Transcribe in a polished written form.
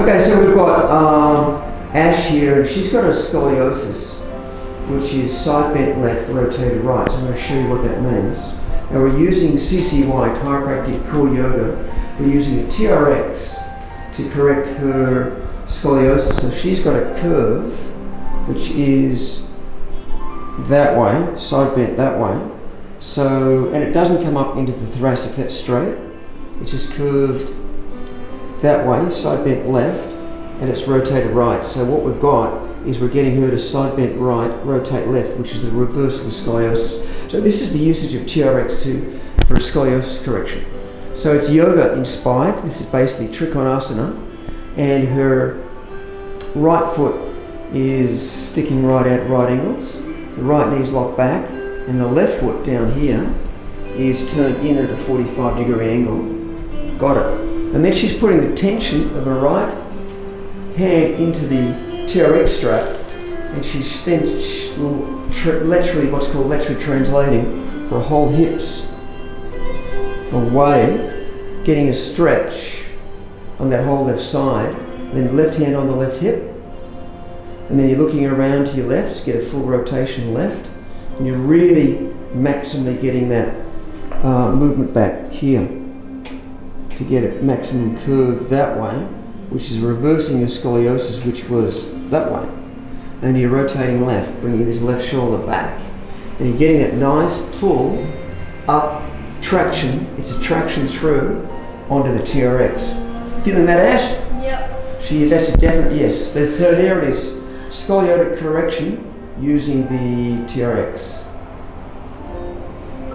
Okay, so we've got Ash here, and she's got a scoliosis, which is side bent left, rotated right. So I'm going to show you what that means. Now we're using CCY, Chiropractic Core Yoga. We're using a TRX to correct her scoliosis. So she's got a curve, which is that way, side bent that way. So, and it doesn't come up into the thoracic, that's straight. It's just curved that way, side bent left, and it's rotated right. So what we've got is we're getting her to side bent right, rotate left, which is the reversal of scoliosis. So this is the usage of TRX2 for scoliosis correction. So it's yoga inspired. This is basically Trikonasana, and her right foot is sticking right at right angles. The right knee's locked back, and the left foot down here is turned in at a 45-degree angle. Got it. And then she's putting the tension of her right hand into the TRX strap, and she's then laterally, what's called laterally translating her whole hips away, getting a stretch on that whole left side, then left hand on the left hip, and then you're looking around to your left to get a full rotation left, and you're really maximally getting that movement back here to get a maximum curve that way, which is reversing your scoliosis, which was that way. And you're rotating left, bringing this left shoulder back, and you're getting that nice pull up, traction. It's a traction through onto the TRX. Feeling that, Ash? Yep. That's a definite yes. So there it is. Scoliotic correction using the TRX.